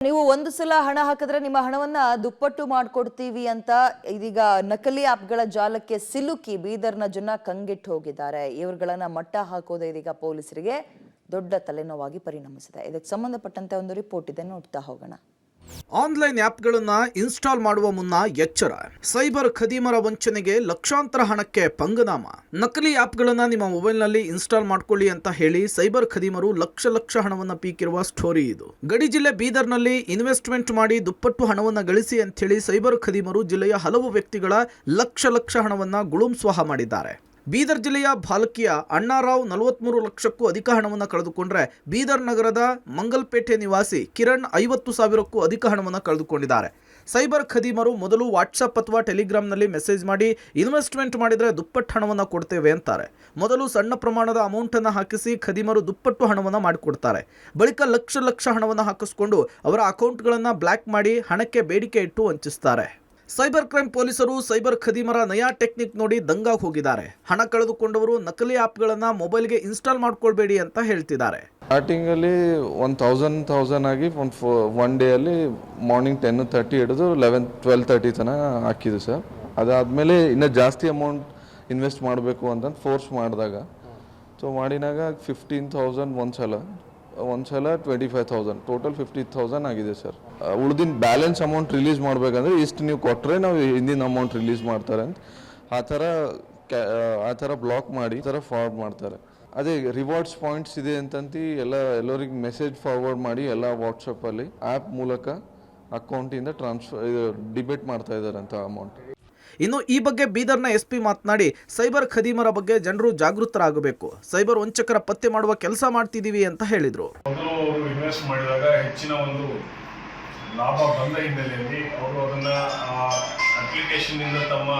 ನೀವು ಒಂದು ಸಲ ಹಣ ಹಾಕಿದ್ರೆ ನಿಮ್ಮ ಹಣವನ್ನ ದುಪ್ಪಟ್ಟು ಮಾಡಿಕೊಡ್ತೀವಿ ಅಂತ ಇದೀಗ ನಕಲಿ ಆಪ್ಗಳ ಜಾಲಕ್ಕೆ ಸಿಲುಕಿ ಬೀದರ್ನ ಜನ ಕಂಗೆಟ್ಟು ಹೋಗಿದ್ದಾರೆ. ಇವರುಗಳನ್ನ ಮಟ್ಟ ಹಾಕೋದು ಇದೀಗ ಪೊಲೀಸರಿಗೆ ದೊಡ್ಡ ತಲೆನೋವಾಗಿ ಪರಿಣಮಿಸಿದೆ. ಇದಕ್ಕೆ ಸಂಬಂಧಪಟ್ಟಂತೆ ಒಂದು ರಿಪೋರ್ಟ್ ಇದೆ, ನೋಡ್ತಾ ಹೋಗೋಣ. ಆನ್ಲೈನ್ ಆಪ್ಗಳನ್ನು ಇನ್ಸ್ಟಾಲ್ ಮಾಡುವ ಮುನ್ನ ಎಚ್ಚರ. ಸೈಬರ್ ಖದೀಮರ ವಂಚನೆಗೆ ಲಕ್ಷಾಂತರ ಹಣಕ್ಕೆ ಪಂಗನಾಮ. ನಕಲಿ ಆಪ್ಗಳನ್ನು ನಿಮ್ಮ ಮೊಬೈಲ್ನಲ್ಲಿ ಇನ್ಸ್ಟಾಲ್ ಮಾಡ್ಕೊಳ್ಳಿ ಅಂತ ಹೇಳಿ ಸೈಬರ್ ಖದೀಮರು ಲಕ್ಷ ಹಣವನ್ನು ಪೀಕಿರುವ ಸ್ಟೋರಿ ಇದು. ಗಡಿ ಜಿಲ್ಲೆ ಬೀದರ್ನಲ್ಲಿ ಇನ್ವೆಸ್ಟ್ಮೆಂಟ್ ಮಾಡಿ ದುಪ್ಪಟ್ಟು ಹಣವನ್ನು ಗಳಿಸಿ ಅಂತ ಹೇಳಿ ಸೈಬರ್ ಖದೀಮರು ಜಿಲ್ಲೆಯ ಹಲವು ವ್ಯಕ್ತಿಗಳ ಲಕ್ಷ ಹಣವನ್ನು ಗುಳುಂಸ್ವಾಹ ಮಾಡಿದ್ದಾರೆ. ಬೀದರ್ ಜಿಲ್ಲೆಯ ಭಾಲಕಿಯ ಅಣ್ಣಾರಾವ್ 43 ಲಕ್ಷಕ್ಕೂ ಅಧಿಕ ಹಣವನ್ನು ಕಳೆದುಕೊಂಡ್ರೆ, ಬೀದರ್ ನಗರದ ಮಂಗಲ್ಪೇಟೆ ನಿವಾಸಿ ಕಿರಣ್ 50,000ಕ್ಕೂ ಅಧಿಕ ಹಣವನ್ನು ಕಳೆದುಕೊಂಡಿದ್ದಾರೆ. ಸೈಬರ್ ಖದೀಮರು ಮೊದಲು ವಾಟ್ಸಪ್ ಅಥವಾ ಟೆಲಿಗ್ರಾಮ್ನಲ್ಲಿ ಮೆಸೇಜ್ ಮಾಡಿ ಇನ್ವೆಸ್ಟ್ಮೆಂಟ್ ಮಾಡಿದರೆ ದುಪ್ಪಟ್ಟು ಹಣವನ್ನು ಕೊಡ್ತೇವೆ ಅಂತಾರೆ. ಮೊದಲು ಸಣ್ಣ ಪ್ರಮಾಣದ ಅಮೌಂಟನ್ನು ಹಾಕಿಸಿ ಖದೀಮರು ದುಪ್ಪಟ್ಟು ಹಣವನ್ನು ಮಾಡಿಕೊಡ್ತಾರೆ. ಬಳಿಕ ಲಕ್ಷ ಹಣವನ್ನು ಹಾಕಿಸ್ಕೊಂಡು ಅವರ ಅಕೌಂಟ್ಗಳನ್ನು ಬ್ಲಾಕ್ ಮಾಡಿ ಹಣಕ್ಕೆ ಬೇಡಿಕೆ ಇಟ್ಟು ವಂಚಿಸ್ತಾರೆ. ಸೈಬರ್ ಕ್ರೈಮ್ ಪೊಲೀಸರು ಸೈಬರ್ ಖದೀಮರ ನಯಾ ಟೆಕ್ನಿಕ್ ನೋಡಿ ದಂಗಾಗಿ ಹೋಗಿದ್ದಾರೆ. ಹಣ ಕಳೆದುಕೊಂಡವರು ನಕಲಿ ಆಪ್ಗಳನ್ನು ಮೊಬೈಲ್ಗೆ ಇನ್ಸ್ಟಾಲ್ ಮಾಡ್ಕೊಳ್ಬೇಡಿ ಅಂತ ಹೇಳ್ತಿದ್ದಾರೆ. ಸ್ಟಾರ್ಟಿಂಗಲ್ಲಿ 1000 ಆಗಿ ಒನ್ ಡೇ ಅಲ್ಲಿ ಮಾರ್ನಿಂಗ್ 10:30 ಹಿಡಿದು 12:30 ತನಕ ಹಾಕಿದ್ದು ಸರ್. ಅದಾದಮೇಲೆ ಇನ್ನೂ ಜಾಸ್ತಿ ಅಮೌಂಟ್ ಇನ್ವೆಸ್ಟ್ ಮಾಡಬೇಕು ಅಂತ ಫೋರ್ಸ್ ಮಾಡಿದಾಗ ಮಾಡಿನಾಗ 15,000 ಒಂದ್ಸಲ 25,000 ಟೋಟಲ್ 50,000 ಆಗಿದೆ ಸರ್. ಉಳಿದಿನ ಬ್ಯಾಲೆನ್ಸ್ ಅಮೌಂಟ್ ರಿಲೀಸ್ ಮಾಡಬೇಕಂದ್ರೆ ಇಷ್ಟು ನೀವು ಕೊಟ್ಟರೆ ನಾವು ಹಿಂದಿನ ಅಮೌಂಟ್ ರಿಲೀಸ್ ಮಾಡ್ತಾರೆ ಅಂತ ಆ ಥರ ಬ್ಲಾಕ್ ಮಾಡಿ ಈ ಥರ ಫಾರ್ವರ್ಡ್ ಮಾಡ್ತಾರೆ. ಅದೇ ರಿವಾರ್ಡ್ಸ್ ಪಾಯಿಂಟ್ಸ್ ಇದೆ ಅಂತಂತ ಎಲ್ಲರಿಗೆ ಮೆಸೇಜ್ ಫಾರ್ವರ್ಡ್ ಮಾಡಿ ಎಲ್ಲ ವಾಟ್ಸಪ್ಪಲ್ಲಿ ಆ್ಯಪ್ ಮೂಲಕ ಅಕೌಂಟಿಂದ ಡಿಬೇಟ್ ಮಾಡ್ತಾ ಇದ್ದಾರೆ ಅಂತ ಅಮೌಂಟ್. ಇನ್ನು ಈ ಬಗ್ಗೆ ಬೀದರ್ನ SP ಮಾತನಾಡಿ, ಸೈಬರ್ ಖದೀಮರ ಬಗ್ಗೆ ಜನರು ಜಾಗೃತರಾಗಬೇಕು, ಸೈಬರ್ ವಂಚಕರ ಪತ್ತೆ ಮಾಡುವ ಕೆಲಸ ಮಾಡ್ತಿದ್ದೀವಿ ಅಂತ ಹೇಳಿದರು. ಮೊದಲು ಅವರು ಇನ್ವೆಸ್ಟ್ ಮಾಡಿದಾಗ ಹೆಚ್ಚಿನ ಒಂದು ಲಾಭ ಬಂದ ಹಿನ್ನೆಲೆಯಲ್ಲಿ ಅವರು ಅದನ್ನು ಅಪ್ಲಿಕೇಶನ್ ಇಂದ ತಮ್ಮ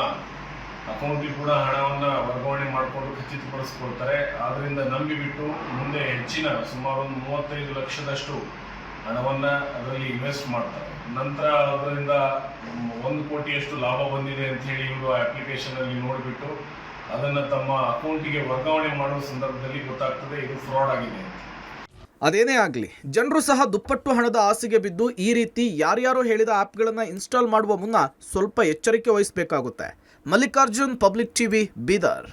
ಅಕೌಂಟಿಗೆ ಕೂಡ ಹಣವನ್ನು ವರ್ಗಾವಣೆ ಮಾಡಿಕೊಂಡು ಖಚಿತಪಡಿಸ್ಕೊಳ್ತಾರೆ. ಆದ್ದರಿಂದ ನಂಬಿಬಿಟ್ಟು ಮುಂದೆ ಹೆಚ್ಚಿನ ಸುಮಾರು 35 ಲಕ್ಷದಷ್ಟು ಹಣವನ್ನು ಅದರಲ್ಲಿ ಇನ್ವೆಸ್ಟ್ ಮಾಡ್ತಾರೆ. ನಂತರ ಅದರಿಂದ 1 ಕೋಟಿಯಷ್ಟು ಲಾಭ ಬಂದಿದೆ ಅಂತ ಹೇಳಿ ಇವರು ಅಪ್ಲಿಕೇಶನ್ ಅಲ್ಲಿ ನೋಡಿಬಿಟ್ಟು ಅದನ್ನು ತಮ್ಮ ಅಕೌಂಟಿಗೆ ವರ್ಗಾವಣೆ ಮಾಡುವ ಸಂದರ್ಭದಲ್ಲಿ ಗೊತ್ತಾಗ್ತದೆ ಇದು ಫ್ರಾಡ್ ಆಗಿದೆ. ಅದೇನೇ ಆಗಲಿ, ಜನರು ಸಹ ದುಪ್ಪಟ್ಟು ಹಣದ ಆಸೆಗೆ ಬಿದ್ದು ಈ ರೀತಿ ಯಾರ್ಯಾರೋ ಹೇಳಿದ ಆ್ಯಪ್ಗಳನ್ನು ಇನ್ಸ್ಟಾಲ್ ಮಾಡುವ ಮುನ್ನ ಸ್ವಲ್ಪ ಎಚ್ಚರಿಕೆ ವಹಿಸಬೇಕಾಗುತ್ತೆ. Mallikarjun, public TV, Bidar.